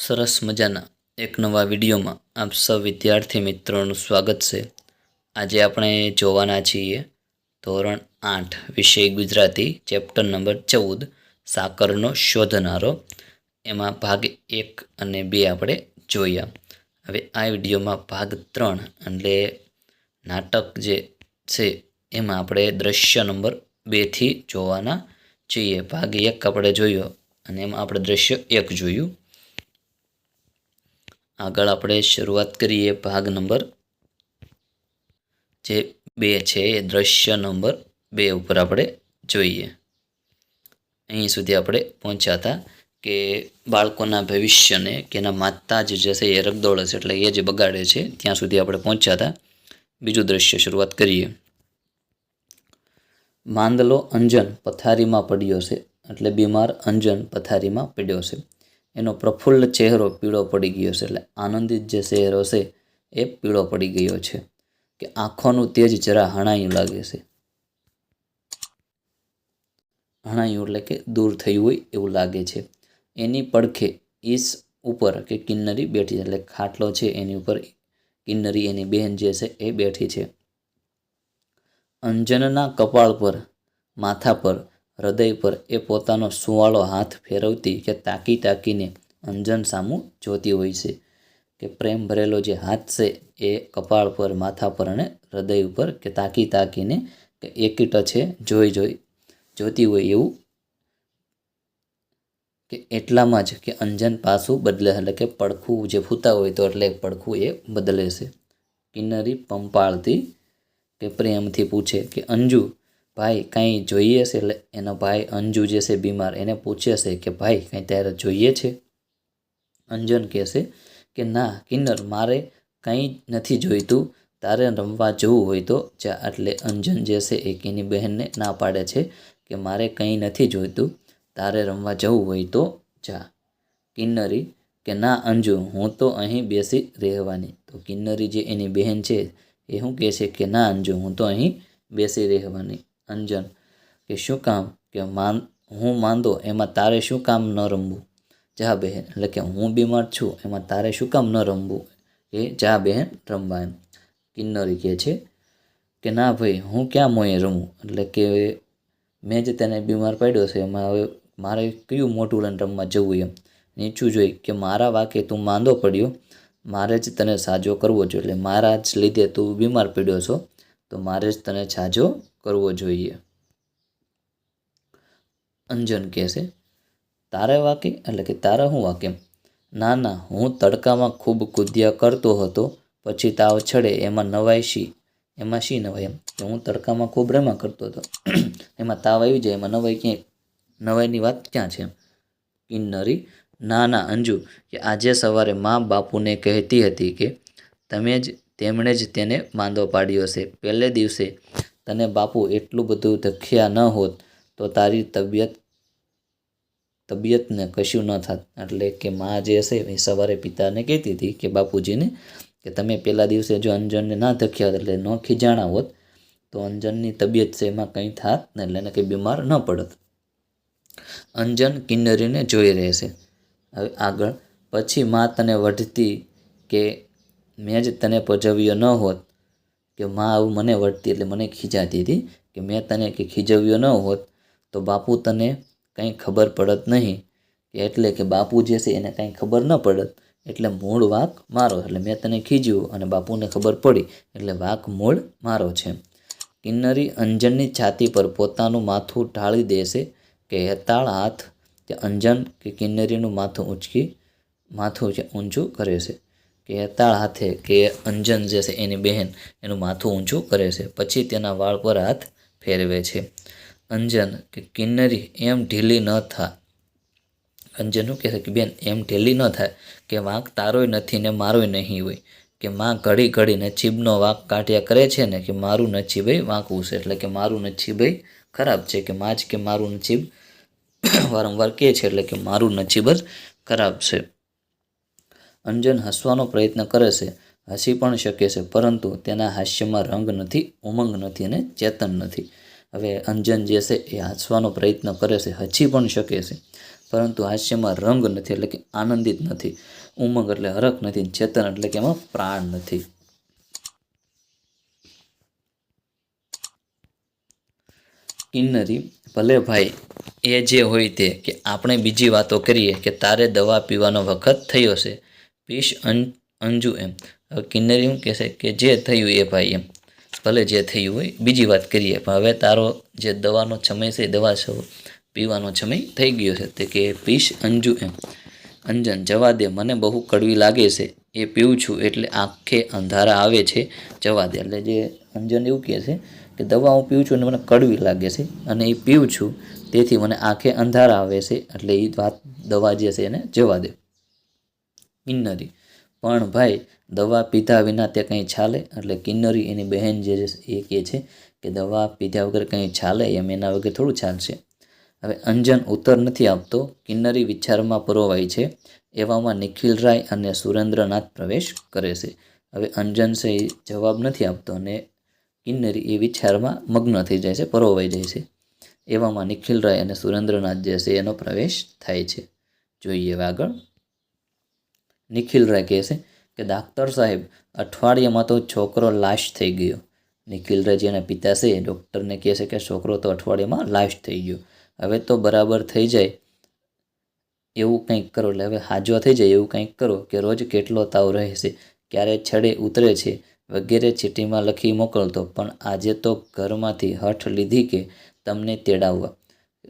સરસ મજાના એક નવા વિડીયોમાં આપ સૌ વિદ્યાર્થી મિત્રોનું સ્વાગત છે। આજે આપણે જોવાના છીએ ધોરણ 8 વિષય ગુજરાતી ચેપ્ટર નંબર 14 સાકરનો શોધનારો। એમાં ભાગ 1 અને 2 આપણે જોયા। હવે આ વિડીયોમાં ભાગ 3 એટલે નાટક જે છે એમાં આપણે દ્રશ્ય નંબર 2 થી જોવાના છીએ। ભાગ 1 આપણે જોયો અને એમાં આપણે દ્રશ્ય 1 જોયું। આગળ આપણે શરૂઆત કરીએ ભાગ નંબર જે 2 છે એ દ્રશ્ય નંબર 2 ઉપર આપણે જોઈએ। અહીં સુધી આપણે પહોંચ્યા હતા કે બાળકોના ભવિષ્યને કે એના માતા જ જે છે એ રગદોળે છે, એટલે એ જ બગાડે છે, ત્યાં સુધી આપણે પહોંચ્યા હતા। બીજું દ્રશ્ય શરૂઆત કરીએ। માંદલો અંજન પથારીમાં પડ્યો છે, એટલે બીમાર અંજન પથારીમાં પડ્યો છે। એનો પ્રફુલ્લ ચહેરો પીળો પડી ગયો છે, એટલે આનંદિત જે ચહેરો છે એ પીળો પડી ગયો છે કે આંખોનું તેજ જરા હણાયું લાગે છે। હણાયું એટલે કે દૂર થયું હોય એવું લાગે છે। એની પડખે ઈસ ઉપર કે કિન્નરી બેઠી છે, એટલે ખાટલો છે એની ઉપર કિન્નરી એની બહેન જે છે એ બેઠી છે। અંજનના કપાળ પર, માથા પર, હૃદય પર એ પોતાનો સુંવાળો હાથ ફેરવતી કે તાકી તાકીને અંજન સામું જોતી હોય છે કે પ્રેમ ભરેલો જે હાથ છે એ કપાળ પર, માથા પર અને હૃદય ઉપર કે તાકી તાકીને કે એકી ટચે જોતી હોય એવું કે એટલામાં જ કે અંજન પાછું બદલે, એટલે કે પડખું જે ફૂતા હોય તો એટલે પડખું એ બદલે છે। કિન્નરી પંપાળતી કે પ્રેમથી પૂછે કે અંજુ ભાઈ કાંઈ જોઈએ છે? એટલે એનો ભાઈ અંજુ જે છે બીમાર એને પૂછે છે કે ભાઈ કાંઈ ત્યારે જોઈએ છે? અંજન કહેશે કે ના કિન્નર, મારે કંઈ નથી જોઈતું, તારે રમવા જવું હોય તો જા। એટલે અંજન જે છે એ એની બહેનને ના પાડે છે કે મારે કંઈ નથી જોઈતું, તારે રમવા જવું હોય તો જા। કિન્નરી કે ના અંજુ, હું તો અહીં બેસી રહેવાની। તો કિન્નરી જે એની બહેન છે એ શું કહે છે કે ના અંજુ, હું તો અહીં બેસી રહેવાની। અંજન કે શું કામ? કે હું માંદો એમાં તારે શું કામ ન રમવું? જા બહેન, એટલે કે હું બીમાર છું એમાં તારે શું કામ ન રમવું? એ જા બહેન રમવા એમ। કિન્નરી કહે છે કે ના ભાઈ, હું ક્યાં મોંએ રમું? એટલે કે મેં જ તેને બીમાર પાડ્યો છે, એમાં હવે મારે કયું મોટું લઈને રમવા જવું એમ। નીચું જોઈ કે મારા વાકે તું માંદો પડ્યો, મારે જ તને સાજો કરવો જોઈએ, એટલે મારા જ લીધે તું બીમાર પડ્યો છો તો મારે જ તને સાજો કરવો જોઈએ। અંજન કહેશે તારે વાકે? એટલે કે તારા શું વાકે? ના ના, હું તડકામાં ખૂબ કૂદ્યા કરતો હતો, પછી તાવ ચડે એમાં નવાઈ શી? એમાં શી નવાઈ એમ કે હું તડકામાં ખૂબ રમ્યા કરતો હતો એમાં તાવ આવી જાય, એમાં નવાઈ ક્યાંય, નવાઈની વાત ક્યાં છે? કિન્નરી ના ના અંજુ, કે આજે સવારે મા બાપુને કહેતી હતી કે તેમણે જ તેને માંદો પાડ્યો છે। પહેલે દિવસે તને બાપુ એટલું બધું ધખ્યા ન હોત તો તારી તબિયતને કશું ન થાત। એટલે કે મા જે છે એ સવારે પિતાને કહેતી હતી કે બાપુજીને કે તમે પહેલા દિવસે જો અંજનને ના ધખ્યા હોત, એટલે ન ખીજાણા હોત તો અંજનની તબિયત છે એમાં કંઈ થાત ને, એટલે એને કંઈ બીમાર ન પડત। અંજન કિન્નરીને જોઈ રહેશે। હવે આગળ, પછી મા તને વઢતી કે મેં જ તને પજવ્યો ન હોત, કે મા આવું મને વઢતી એટલે મને ખીજાતી હતી કે મેં તને કે ખીજવ્યો ન હોત તો બાપુ તને કંઈ ખબર પડત નહીં, કે એટલે કે બાપુ જે છે એને કંઈ ખબર ન પડત, એટલે મૂળ વાંક મારો, એટલે મેં તને ખીજ્યું અને બાપુને ખબર પડી એટલે વાંક મૂળ મારો છે। કિન્નરી અંજનની છાતી પર પોતાનું માથું ઢાળી દેશે કે હેતાળ હાથ કે અંજન કે કિન્નરીનું માથું છે ઊંચું કરે છે કે હેતાળ હાથે કે અંજન જે છે એની બહેન એનું માથું ઊંચું કરે છે, પછી તેના વાળ પર હાથ ફેરવે છે। અંજન કે કિન્નરી એમ ઢીલી ન થા। અંજન શું કહે છે કે બેન એમ ઢીલી ન થાય, કે વાંક તારોય નથી ને મારોય નહીં હોય, કે માં ઘડી ઘડી નસીબનો વાંક કાઢ્યા કરે છે ને, કે મારું નસીબે વાંકવું છે, એટલે કે મારું નસીબે ખરાબ છે, કે માં જ કે મારું નસીબ વારંવાર કહે છે, એટલે કે મારું નસીબ જ ખરાબ છે। અંજન હસવાનો પ્રયત્ન કરે છે, હસી પણ શકે છે, પરંતુ તેના હાસ્યમાં રંગ નથી, ઉમંગ નથી અને ચેતન નથી। હવે અંજન જે છે એ હસવાનો પ્રયત્ન કરે છે, હસી પણ શકે છે, પરંતુ હાસ્યમાં રંગ નથી, એટલે કે આનંદિત નથી. ઉમંગ એટલે હરખ નથી. ચેતન એટલે કે એમાં પ્રાણ નથી. કિન્નરી: ભલે ભાઈ, એ જે હોય તે, કે આપણે બીજી વાતો કરીએ, કે તારે દવા પીવાનો વખત થયો છે. પીશ અંજુ એમ. હવે કિન્નરી શું કહેશે કે જે થયું એ ભાઈ એમ, ભલે જે થયું હોય, બીજી વાત કરીએ, પણ હવે તારો જે દવાનો સમય છે, દવા પીવાનો સમય થઈ ગયો છે. તે કે પીશ અંજુ એમ. અંજન: જવા દે, મને બહુ કડવી લાગે છે. એ પીવું છું એટલે આંખે અંધારા આવે છે. જવા દે. એટલે જે અંજન એવું કહે છે કે દવા હું પીવું છું અને મને કડવી લાગે છે, અને એ પીવું છું તેથી મને આંખે અંધારા આવે છે. એટલે એ વાત દવા જે છે એને જવા દે. કિન્નરી: પણ ભાઈ, દવા પીધા વિના તે કંઈ ચાલે? એટલે કિન્નરી એની બહેન જે એ કહે છે કે દવા પીધા વગર કંઈ ચાલે એમ, એના વગર થોડું ચાલશે. હવે અંજન ઉત્તર નથી આપતો. કિન્નરી વિચારમાં પરોવાય છે. એવામાં નિખિલરાય અને સુરેન્દ્રનાથ પ્રવેશ કરે છે. હવે અંજન છે એ જવાબ નથી આપતો અને કિન્નરી એ વિચારમાં મગ્ન થઈ જાય છે, પરોવાઈ જાય છે. એવામાં નિખિલરાય અને સુરેન્દ્રનાથ જે છે એનો પ્રવેશ થાય છે. જોઈએ આગળ. નિખિલરાય કહે છે કે ડાક્ટર સાહેબ, અઠવાડિયામાં તો છોકરો લાશ થઈ ગયો. નિખિલરાય જેના પિતા છે એ ડૉક્ટરને કહે છે કે છોકરો તો અઠવાડિયામાં લાશ થઈ ગયો. હવે તો બરાબર થઈ જાય એવું કંઈક કરો. એટલે હવે હાજો થઈ જાય એવું કંઈક કરો, કે રોજ કેટલો તાવ રહે છે, ક્યારે છડે ઉતરે છે વગેરે ચીઠીમાં લખી મોકલતો. પણ આજે તો ઘરમાંથી હઠ લીધી કે તમને તેડાવવા.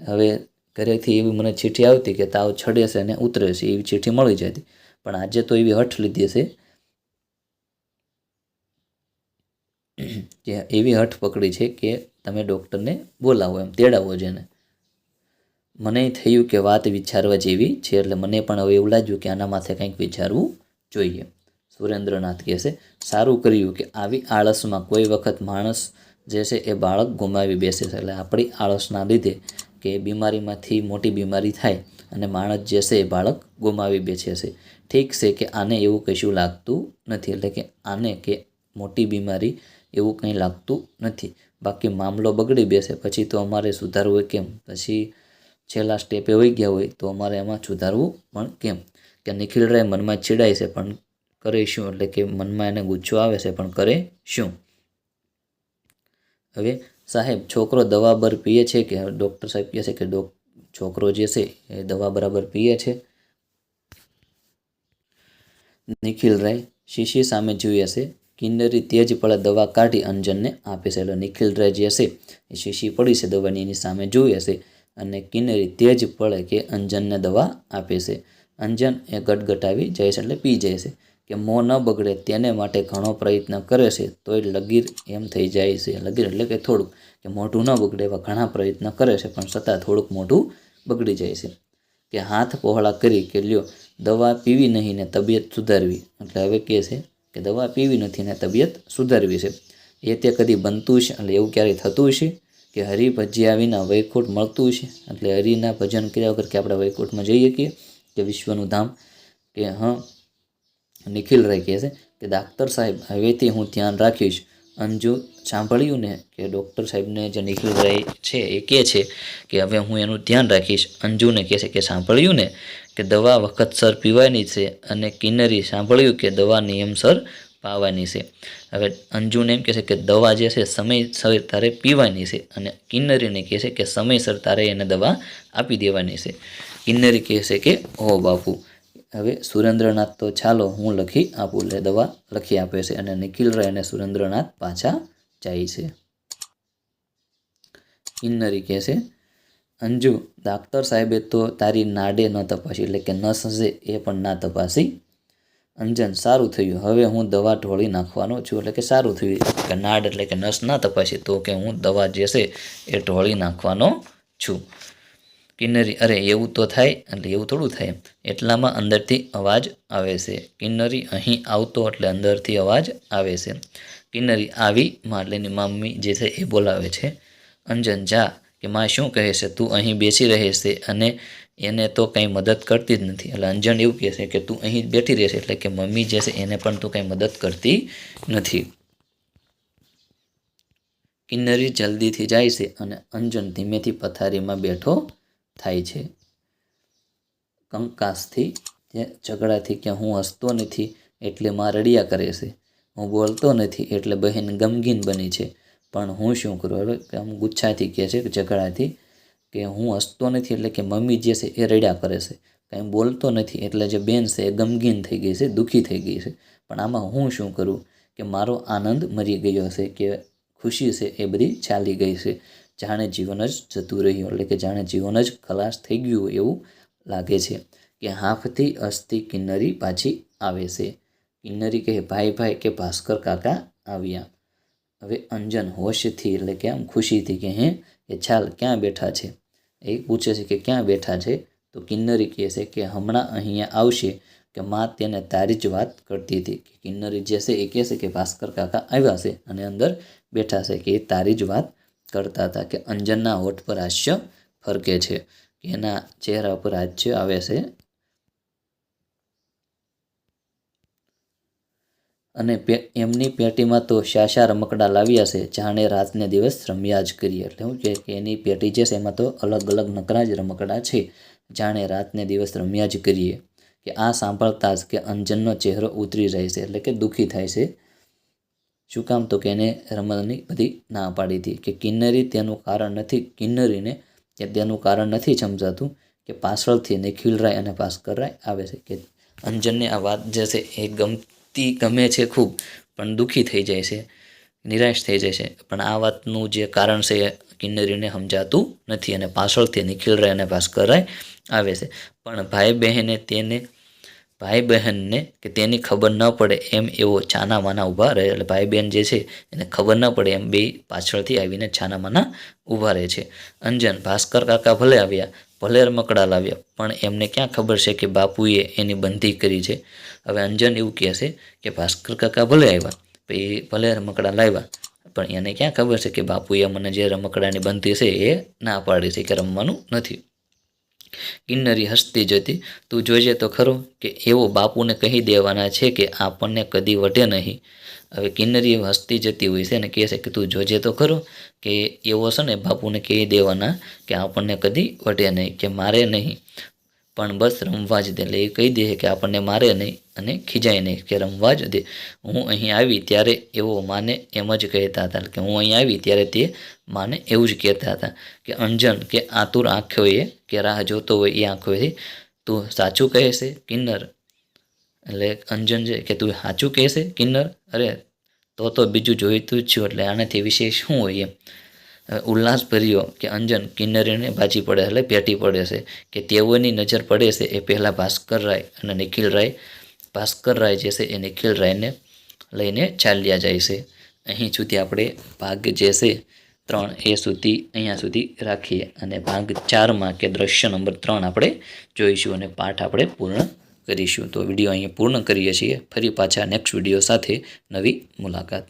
હવે ઘરેથી એવી મને ચીઠી આવતી કે તાવ છડે છે અને ઉતરે છે, એવી ચીઠી મળી જતી. પણ આજે તો એવી હઠ લીધી છે કે એવી હઠ પકડી છે કે તમે ડૉક્ટરને બોલાવો, એમ તેડાવો જેને. મને થયું કે વાત વિચારવા જેવી છે. એટલે મને પણ હવે એવું લાગ્યું કે આના માથે કંઈક વિચારવું જોઈએ. સુરેન્દ્રનાથ કહે છે, સારું કર્યું કે આવી આળસમાં કોઈ વખત માણસ જે છે એ બાળક ગુમાવી બેસે છે. એટલે આપણી આળસના લીધે કે બીમારીમાંથી મોટી બીમારી થાય અને માણસ જે છે એ બાળક ગુમાવી બેસે છે. ઠીક છે કે આને એવું કશું લાગતું નથી, એટલે કે આને કે મોટી બીમારી એવું કંઈ લાગતું નથી. બાકી મામલો બગડી બેસે પછી તો અમારે સુધારવું હોય કેમ? પછી છેલ્લા સ્ટેપે વહી ગયા હોય તો અમારે એમાં સુધારવું પણ કેમ? કે નિખિલરાય મનમાં ચીડાય છે પણ કરે શું? એટલે કે મનમાં એને ગુસ્સો આવે છે પણ કરે શું? હવે સાહેબ, છોકરો દવા બર પીએ છે કે? ડૉક્ટર સાહેબ કહે છે કે છોકરો જે છે એ દવા બરાબર પીએ છે? નિખિલરાય શીશી સામે જોઈએ છે. કિન્નરી તેજ પળે દવા કાઢી અંજનને આપે છે. એટલે નિખિલરાય જે છે એ શીશી પડી છે દવાની, એની સામે જોઈએ છે અને કિન્નરી તેજ પળે કે અંજનને દવા આપે છે. અંજન એ ગટગટાવી જાય છે, એટલે પી જાય છે. કે મોં ન બગડે તેને માટે ઘણો પ્રયત્ન કરે છે તોય લગીર એમ થઈ જાય છે. લગીર એટલે કે થોડુંક, કે મોઢું ન બગડે એવા ઘણા પ્રયત્ન કરે છે પણ છતાં થોડુંક મોઢું બગડી જાય છે. કે હાથ પહોળા કરી કે લ્યો દવા પીવી નહીં ને તબિયત સુધારવી. એટલે હવે કહે છે કે દવા પીવી નથી ને તબિયત સુધારવી છે. એ તે કદી બનતું છે? એટલે એવું ક્યારેય થતું છે કે હરિ ભજ્યા વિના વૈકુંઠ મળતું છે? એટલે હરિના ભજન કર્યા વગર કે આપણે વૈકુંઠમાં જઈએ કે વિશ્વનું ધામ? કે હા. નિખિલરાય કહે છે કે ડાક્ટર સાહેબ, હવેથી હું ધ્યાન રાખીશ. અંજુ સાંભળ્યું ને? કે ડૉક્ટર સાહેબને જે નિખિલરાય છે એ કહે છે કે હવે હું એનું ધ્યાન રાખીશ. અંજુને કહે છે કે સાંભળ્યું ને કે દવા વખતસર પીવાની છે? અને કિન્નરી સાંભળ્યું કે દવા નિયમસર પાવાની છે. હવે અંજુને એમ કહે છે કે દવા જે છે સમયસર તારે પીવાની છે, અને કિન્નરીને કહે છે કે સમયસર તારે એને દવા આપી દેવાની છે. કિન્નરી કહે છે કે હો બાપુ. હવે સુરેન્દ્રનાથ તો ચાલો હું લખી આપું. એટલે દવા લખી આપે છે અને નિખિલરાય અને સુરેન્દ્રનાથ પાછા જાય છે. કિન્નરી કહે છે, અંજુ, ડાક્ટર સાહેબે તો તારી નાડે ન તપાસી, એટલે કે નસ છે એ પણ ના તપાસી. અંજન: સારું થયું, હવે હું દવા ઢોળી નાખવાનો છું. એટલે કે સારું થયું કે નાડ એટલે કે નસ ના તપાસી, તો કે હું દવા જે છે એ ઢોળી નાખવાનો છું. કિન્નરી: અરે એવું તો થાય? એટલે એવું થોડું થાય. એટલામાં અંદરથી અવાજ આવે છે. કિન્નરી: અહીં આવતો. એટલે અંદરથી અવાજ આવે છે. કિન્નરી આવી માં એટલે એની મમ્મી જે છે એ બોલાવે છે. અંજન: જા, કે માં શું કહે છે? તું અહીં બેસી રહે છે અને એને તો કંઈ મદદ કરતી જ નથી. એટલે અંજન એવું કહે છે કે તું અહીં બેઠી રહેશે, એટલે કે મમ્મી જે છે એને પણ તું કંઈ મદદ કરતી નથી. કિન્નરી જલ્દીથી જાય છે અને અંજન ધીમેથી પથારીમાં બેઠો થાય છે. કંકાસથી, ઝઘડાથી કે હું હસતો નથી એટલે માં રડ્યા કરે છે, હું બોલતો નથી એટલે બહેન ગમગીન બની છે, પણ હું શું કરું? હવે આમ ગુચ્છાથી કહે છે, ઝઘડાથી, કે હું હસતો નથી એટલે કે મમ્મી જે છે એ રડ્યા કરે છે, કંઈ બોલતો નથી એટલે જે બેન છે એ ગમગીન થઈ ગઈ છે, દુઃખી થઈ ગઈ છે, પણ આમાં હું શું કરું કે મારો આનંદ મરી ગયો છે, કે ખુશી છે એ બધી ચાલી ગઈ છે, જાણે જીવન જ જતું રહ્યું, એટલે કે જાણે જીવન જ ખલાસ થઈ ગયું એવું લાગે છે, કે હાંફતી હસતી કિન્નરી પાછી આવે છે. કિન્નરી કહે, ભાઈ ભાઈ કે ભાસ્કર કાકા આવ્યા. હવે અંજન હોશથી એટલે કે આમ ખુશીથી કે કે ચાલ ક્યાં બેઠા છે, એ પૂછે છે કે ક્યાં બેઠા છે, તો કિન્નરી કહે છે કે હમણાં અહીંયા આવશે, કે માં તેને તારી જ વાત કરતી હતી, કે કિન્નરી જે છે એ કહે છે કે ભાસ્કર કાકા આવ્યા છે અને અંદર બેઠા છે, કે એ તારી જ વાત કરતા હતા, કે અંજનના હોઠ પર હાસ્ય ફરકે છે, કે એના ચહેરા પર હાસ્ય આવે છે, અને એમની પેટીમાં તો શાશા રમકડા લાવ્યા છે, જાણે રાતને દિવસ રમ્યા જ કરીએ. એટલે શું કે એની પેટી જે છે એમાં તો અલગ અલગ નકરા જ રમકડા છે, જાણે રાતને દિવસ રમ્યા જ કરીએ. કે આ સાંભળતા જ કે અંજનનો ચહેરો ઉતરી જાય છે, એટલે કે દુઃખી થાય છે. શું કામ? તો કે એને રમતની બધી ના પાડી હતી, કે કિન્નરીને કે તેનું કારણ નથી સમજાતું, કે પાછળથી નિખિલરાય અને ભાસ્કરરાય આવે છે, કે અંજનને આ વાત જે છે એ ગમે છે ખૂબ, પણ દુઃખી થઈ જાય છે, નિરાશ થઈ જાય છે, પણ આ વાતનું જે કારણ છે એ કિન્નરીને સમજાતું નથી, અને પાછળથી નિખિલરાય અને ભાસ્કરરાય આવે છે, પણ ભાઈ બહેનને કે તેની ખબર ન પડે એમ એવો છાના માના ઊભા રહે, એટલે ભાઈ બહેન જે છે એને ખબર ન પડે એમ બે પાછળથી આવીને છાના માના ઊભા રહે છે. અંજન, ભાસ્કર કાકા ભલે આવ્યા, ભલે રમકડા લાવ્યા, પણ એમને ક્યાં ખબર છે કે બાપુએ એની બંધી કરી છે. હવે અંજન એવું કહે છે કે ભાસ્કર કાકા ભલે આવ્યા, પછી ભલે રમકડા લાવ્યા, પણ એને ક્યાં ખબર છે કે બાપુએ મને જે રમકડાની બંધી છે એ ના પાડી છે, કે રમવાનું નથી. કિન્નરી હસતી જતી, તું જોજે તો ખરો, કે એવો બાપુને કહી દેવાના છે કે આપણને કદી વટે નહીં. હવે કિન્નરી હસતી જતી હોય છે અને કહે છે કે તું જોજે તો ખરો, કે એવો છે ને બાપુને કહી દેવાના કે આપણને કદી વટે નહીં, કે મારે નહીં પણ બસ રમવા જ દે. એટલે એ કહી દે કે આપણને મારે નહીં અને ખીજાય નહીં, કે રમવા જ દે. હું અહીં આવી ત્યારે એવો માને એમ જ કહેતા હતા, કે હું અહીં આવી ત્યારે તે માને એવું જ કહેતા હતા, કે અંજન કે આતુર આંખોએ કે રાહ જોતો હોય એ આંખોથી, તું સાચું કહે છે કિન્નર? એટલે અંજન છે કે તું સાચું કહે છે કિન્નર? અરે તો બીજું જોઈતું જ છું, એટલે આનાથી વિશેષ શું હોય એમ. ઉલ્લાસભર્યો કે અંજન કિન્નરીને બાજી પડે, એટલે પેટી પડે છે, કે તેઓની નજર પડે છે એ પહેલાં ભાસ્કરરાય અને ભાસ્કરરાય જે છે એ નિખિલરાયને લઈને ચાલ્યા જાય છે. અહીં સુધી આપણે ભાગ જે છે 3 એ સુધી અહીંયા સુધી રાખીએ, અને ભાગ 4માં કે દ્રશ્ય નંબર 3 આપણે જોઈશું, અને પાઠ આપણે પૂર્ણ કરીશું. તો વિડીયો અહીં પૂર્ણ કરીએ છીએ. ફરી પાછા નેક્સ્ટ વિડીયો સાથે નવી મુલાકાત.